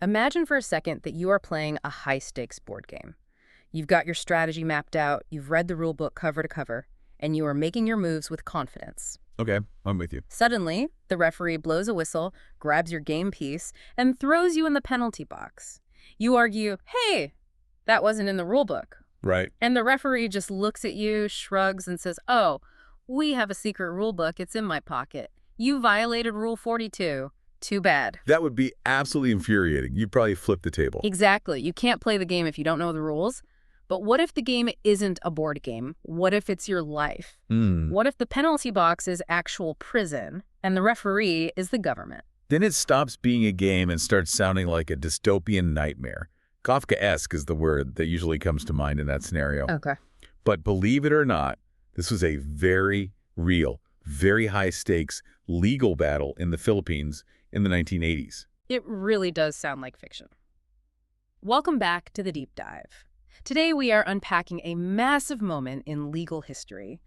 Imagine for a second that you are playing a high-stakes board game. You've got your strategy mapped out, you've read the rule book cover to cover, and you are making your moves with confidence. Okay, I'm with you. Suddenly, the referee blows a whistle, grabs your game piece, and throws you in the penalty box. You argue, hey, that wasn't in the rule book. Right. And the referee just looks at you, shrugs, and says, oh, we have a secret rule book. It's in my pocket. You violated Rule 42. Too bad. That would be absolutely infuriating. You'd probably flip the table. Exactly. You can't play the game if you don't know the rules. But what if the game isn't a board game? What if it's your life? What if the penalty box is actual prison and the referee is the government? Then it stops being a game and starts sounding like a dystopian nightmare. Kafkaesque is the word that usually comes to mind in that scenario. Okay. But believe it or not, this was a very real, very high-stakes legal battle in the Philippines in the 1980s. It really does sound like fiction. Welcome back to the Deep Dive. Today we are unpacking a massive moment in legal history.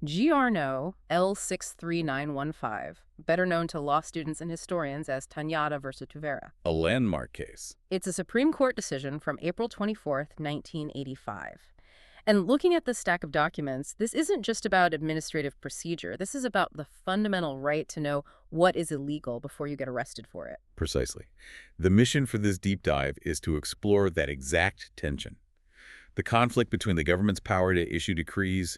Giorno L-63915, better known to law students and historians as Tanada versus Tuvera. A landmark case. It's a Supreme Court decision from April 24th, 1985. And looking at this stack of documents, this isn't just about administrative procedure. This is about the fundamental right to know what is illegal before you get arrested for it. Precisely. The mission for this deep dive is to explore that exact tension. The conflict between the government's power to issue decrees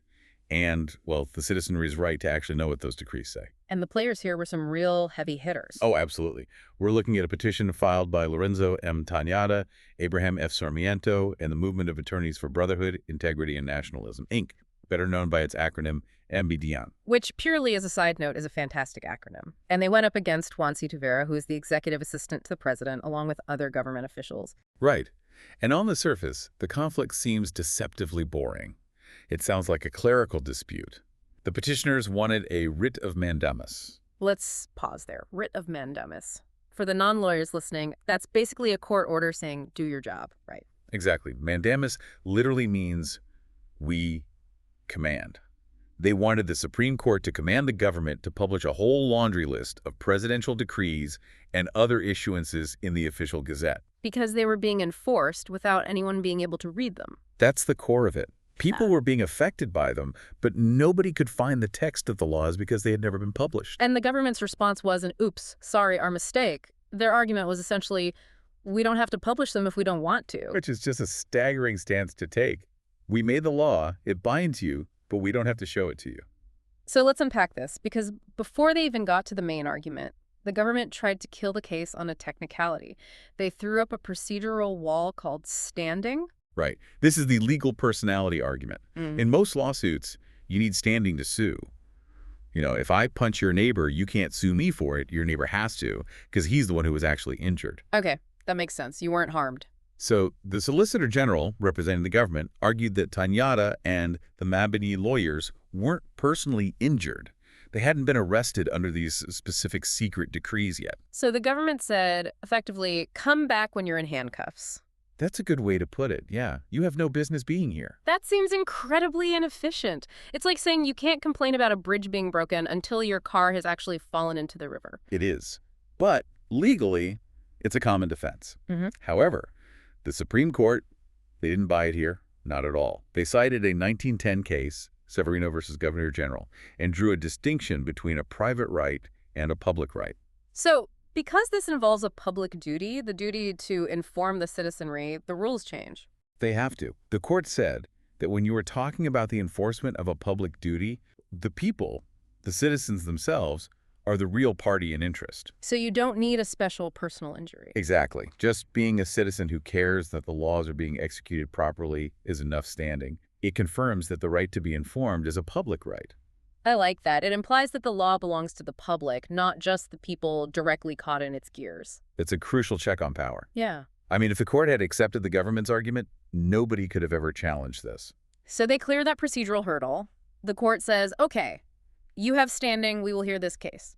and, well, the citizenry's right to actually know what those decrees say. And the players here were some real heavy hitters. Oh, absolutely. We're looking at a petition filed by Lorenzo M. Tanada, Abraham F. Sarmiento, and the Movement of Attorneys for Brotherhood, Integrity, and Nationalism, Inc., better known by its acronym MBDN. Which, purely as a side note, is a fantastic acronym. And they went up against Juan C. Tuvera, who is the executive assistant to the president, along with other government officials. Right. And on the surface, the conflict seems deceptively boring. It sounds like a clerical dispute. The petitioners wanted a writ of mandamus. Let's pause there. Writ of mandamus. For the non-lawyers listening, that's basically a court order saying, do your job, right? Exactly. Mandamus literally means we command. They wanted the Supreme Court to command the government to publish a whole laundry list of presidential decrees and other issuances in the official gazette. Because they were being enforced without anyone being able to read them. That's the core of it. People were being affected by them, but nobody could find the text of the laws because they had never been published. And the government's response wasn't, oops, sorry, our mistake. Their argument was essentially, we don't have to publish them if we don't want to. Which is just a staggering stance to take. We made the law, it binds you, but we don't have to show it to you. So let's unpack this, because before they even got to the main argument, the government tried to kill the case on a technicality. They threw up a procedural wall called standing. Right. This is the legal personality argument. In most lawsuits, you need standing to sue. You know, if I punch your neighbor, you can't sue me for it. Your neighbor has to, because he's the one who was actually injured. Okay, that makes sense. You weren't harmed. So the Solicitor General, representing the government, argued that Tanada and the Mabini lawyers weren't personally injured. They hadn't been arrested under these specific secret decrees yet. So the government said, effectively, come back when you're in handcuffs. That's a good way to put it, yeah. You have no business being here. That seems incredibly inefficient. It's like saying you can't complain about a bridge being broken until your car has actually fallen into the river. It is. But legally, it's a common defense. However, the Supreme Court, they didn't buy it here, not at all. They cited a 1910 case, Severino versus Governor General, and drew a distinction between a private right and a public right. So, because this involves a public duty, the duty to inform the citizenry, the rules change. They have to. The court said that when you are talking about the enforcement of a public duty, the people, the citizens themselves, are the real party in interest. So you don't need a special personal injury. Exactly. Just being a citizen who cares that the laws are being executed properly is enough standing. It confirms that the right to be informed is a public right. I like that. It implies that the law belongs to the public, not just the people directly caught in its gears. It's a crucial check on power. Yeah. I mean, if the court had accepted the government's argument, nobody could have ever challenged this. So they clear that procedural hurdle. The court says, okay, you have standing, we will hear this case.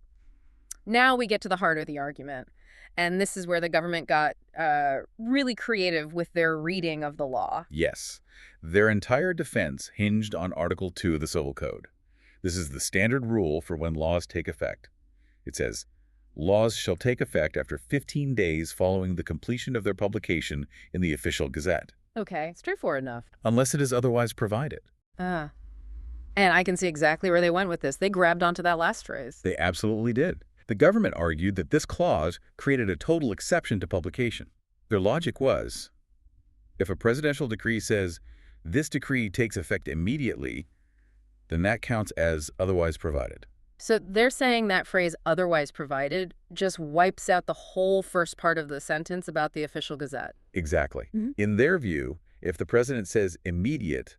Now we get to the heart of the argument. And this is where the government got really creative with their reading of the law. Yes. Their entire defense hinged on Article 2 of the Civil Code. This is the standard rule for when laws take effect. It says, Laws shall take effect after 15 days following the completion of their publication in the official gazette, Okay, straightforward enough. unless it is otherwise provided. Ah. And I can see exactly where they went with this. They grabbed onto that last phrase. They absolutely did. The government argued that this clause created a total exception to publication. Their logic was, if a presidential decree says, this decree takes effect immediately, then that counts as otherwise provided. So they're saying that phrase, otherwise provided, just wipes out the whole first part of the sentence about the official gazette. Exactly. Mm-hmm. In their view, if the president says immediate,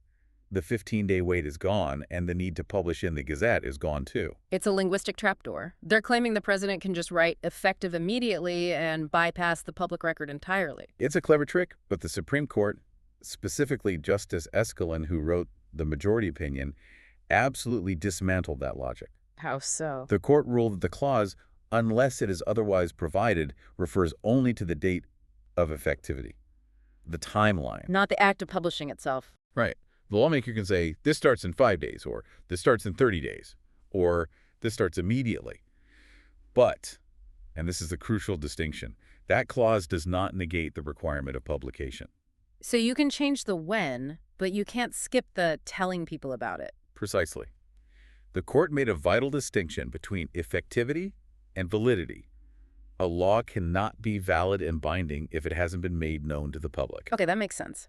the 15-day wait is gone and the need to publish in the Gazette is gone too. It's a linguistic trapdoor. They're claiming the president can just write effective immediately and bypass the public record entirely. It's a clever trick, but the Supreme Court, specifically Justice Escalin, who wrote the majority opinion, absolutely dismantled that logic. How so? The court ruled that the clause, unless it is otherwise provided, refers only to the date of effectivity, the timeline. Not the act of publishing itself. Right. The lawmaker can say, this starts in 5 days, or this starts in 30 days, or this starts immediately. But, and this is the crucial distinction, that clause does not negate the requirement of publication. So you can change the when, but you can't skip the telling people about it. Precisely. The court made a vital distinction between effectivity and validity. A law cannot be valid and binding if it hasn't been made known to the public. Okay, that makes sense.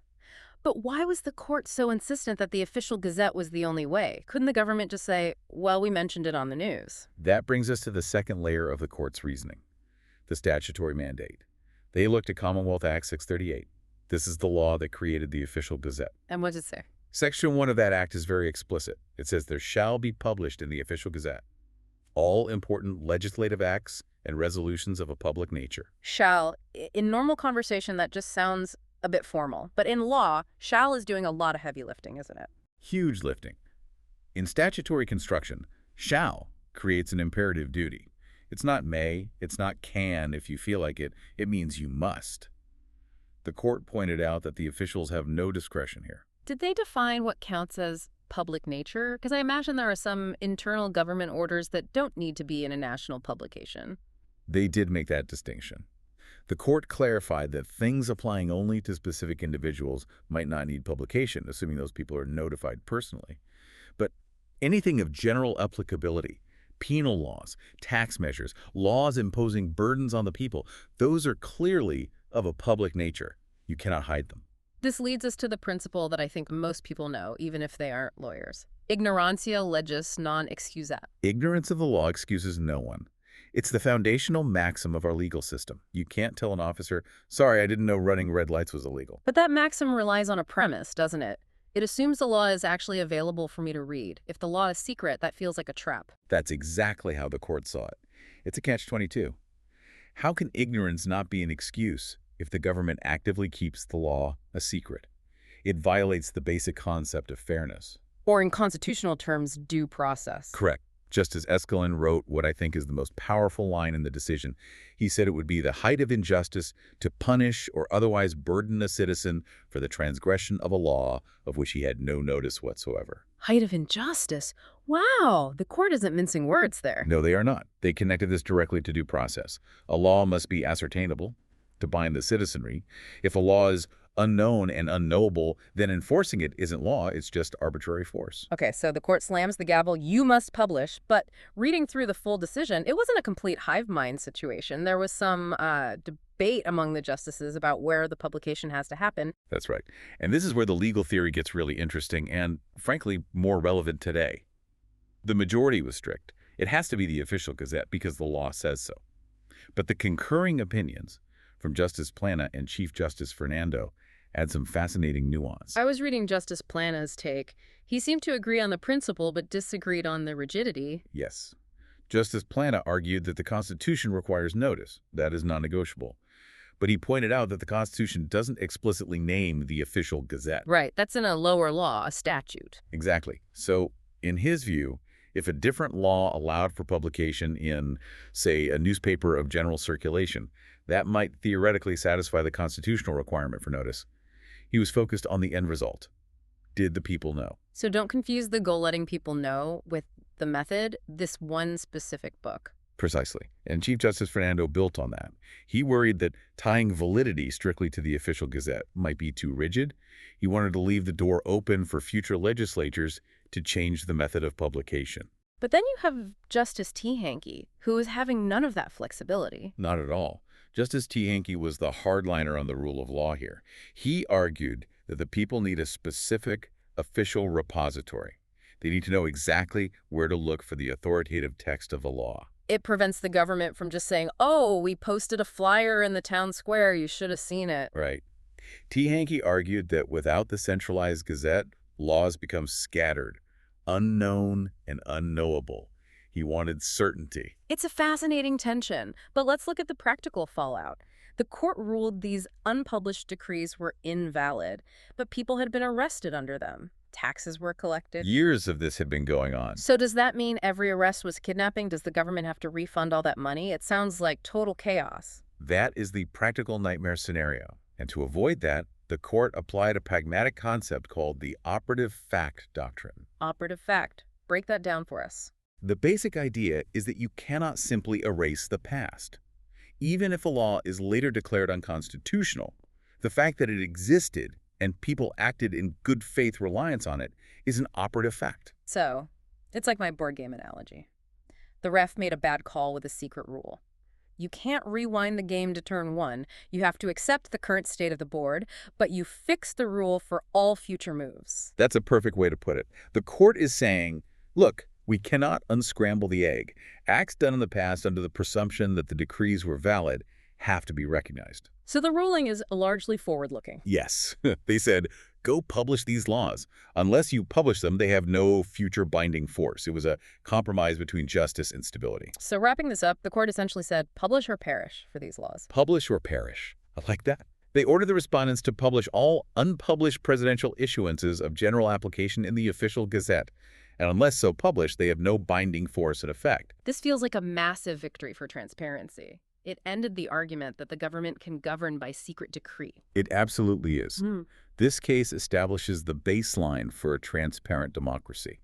But why was the court so insistent that the official gazette was the only way? Couldn't the government just say, well, we mentioned it on the news? That brings us to the second layer of the court's reasoning, the statutory mandate. They looked at Commonwealth Act 638. This is the law that created the official gazette. And what does it say? Section 1 of that act is very explicit. It says there shall be published in the official gazette all important legislative acts and resolutions of a public nature. Shall. In normal conversation, that just sounds a bit formal. But in law, shall is doing a lot of heavy lifting, isn't it? Huge lifting. In statutory construction, shall creates an imperative duty. It's not may, it's not can if you feel like it. It means you must. The court pointed out that the officials have no discretion here. Did they define what counts as public nature? Because I imagine there are some internal government orders that don't need to be in a national publication. They did make that distinction. The court clarified that things applying only to specific individuals might not need publication, assuming those people are notified personally. But anything of general applicability, penal laws, tax measures, laws imposing burdens on the people, those are clearly of a public nature. You cannot hide them. This leads us to the principle that I think most people know, even if they aren't lawyers. Ignorantia legis non excusat. Ignorance of the law excuses no one. It's the foundational maxim of our legal system. You can't tell an officer, sorry, I didn't know running red lights was illegal. But that maxim relies on a premise, doesn't it? It assumes the law is actually available for me to read. If the law is secret, that feels like a trap. That's exactly how the court saw it. It's a catch-22. How can ignorance not be an excuse if the government actively keeps the law a secret? It violates the basic concept of fairness. Or in constitutional terms, due process. Correct. Justice Escalin wrote what I think is the most powerful line in the decision. He said it would be the height of injustice to punish or otherwise burden a citizen for the transgression of a law of which he had no notice whatsoever. Height of injustice? Wow, the court isn't mincing words there. No, they are not. They connected this directly to due process. A law must be ascertainable to bind the citizenry. If a law is unknown and unknowable, then enforcing it isn't law, it's just arbitrary force. Okay, so the court slams the gavel, you must publish, but reading through the full decision, it wasn't a complete hive mind situation. There was some debate among the justices about where the publication has to happen. That's right. And this is where the legal theory gets really interesting and, frankly, more relevant today. The majority was strict. It has to be the official gazette because the law says so. But the concurring opinions from Justice Plana and Chief Justice Fernando add some fascinating nuance. I was reading Justice Plana's take. He seemed to agree on the principle but disagreed on the rigidity. Yes. Justice Plana argued that the Constitution requires notice. That is non-negotiable. But he pointed out that the Constitution doesn't explicitly name the official gazette. Right, that's in a lower law, a statute. Exactly. So, in his view, if a different law allowed for publication in, say, a newspaper of general circulation, that might theoretically satisfy the constitutional requirement for notice. He was focused on the end result. Did the people know? So don't confuse the goal letting people know with the method, this one specific book. Precisely. And Chief Justice Fernando built on that. He worried that tying validity strictly to the official gazette might be too rigid. He wanted to leave the door open for future legislatures to change the method of publication. But then you have Justice T. Hankey, who is having none of that flexibility. Not at all. Justice T. Hankey was the hardliner on the rule of law here. He argued that the people need a specific official repository. They need to know exactly where to look for the authoritative text of the law. It prevents the government from just saying, oh, we posted a flyer in the town square, you should have seen it. Right. T. Hankey argued that without the centralized gazette, laws become scattered, unknown, and unknowable. He wanted certainty. It's a fascinating tension, but let's look at the practical fallout. The court ruled these unpublished decrees were invalid, but people had been arrested under them. Taxes were collected. Years of this had been going on. So does that mean every arrest was kidnapping? Does the government have to refund all that money? It sounds like total chaos. That is the practical nightmare scenario. And to avoid that, the court applied a pragmatic concept called the operative fact doctrine. Operative fact. Break that down for us. The basic idea is that you cannot simply erase the past. Even if a law is later declared unconstitutional, the fact that it existed and people acted in good faith reliance on it is an operative fact. So, it's like my board game analogy. The ref made a bad call with a secret rule. You can't rewind the game to turn 1. You have to accept the current state of the board, but you fix the rule for all future moves. That's a perfect way to put it. The court is saying, look, we cannot unscramble the egg. Acts done in the past under the presumption that the decrees were valid have to be recognized. So the ruling is largely forward-looking. Yes. They said, go publish these laws. Unless you publish them, they have no future binding force. It was a compromise between justice and stability. So wrapping this up, the court essentially said, publish or perish for these laws. Publish or perish. I like that. They ordered the respondents to publish all unpublished presidential issuances of general application in the official gazette. And unless so published, they have no binding force and effect. This feels like a massive victory for transparency. It ended the argument that the government can govern by secret decree. It absolutely is. This case establishes the baseline for a transparent democracy.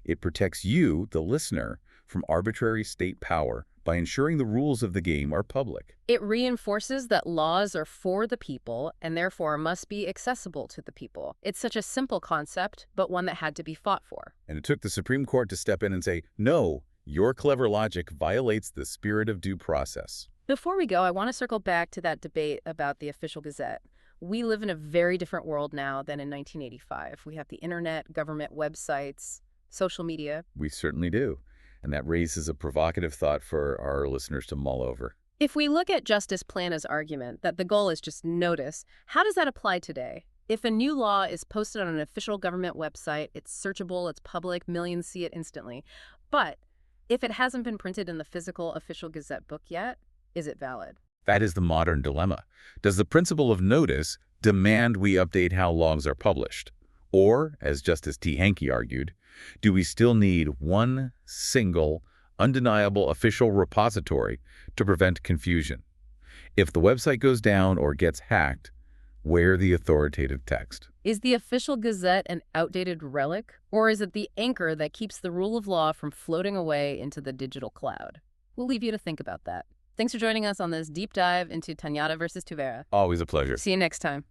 It protects you, the listener, from arbitrary state power by ensuring the rules of the game are public. It reinforces that laws are for the people and therefore must be accessible to the people. It's such a simple concept, but one that had to be fought for. And it took the Supreme Court to step in and say, no, your clever logic violates the spirit of due process. Before we go, I want to circle back to that debate about the official gazette. We live in a very different world now than in 1985. We have the internet, government websites, social media. We certainly do. And that raises a provocative thought for our listeners to mull over. If we look at Justice Plana's argument that the goal is just notice, how does that apply today? If a new law is posted on an official government website, it's searchable, it's public, millions see it instantly. But if it hasn't been printed in the physical official gazette book yet, is it valid? That is the modern dilemma. Does the principle of notice demand we update how laws are published? Or, as Justice T. Hankey argued, do we still need one single, undeniable official repository to prevent confusion? If the website goes down or gets hacked, where the authoritative text? Is the official gazette an outdated relic, or is it the anchor that keeps the rule of law from floating away into the digital cloud? We'll leave you to think about that. Thanks for joining us on this deep dive into Tanada versus Tuvera. Always a pleasure. See you next time.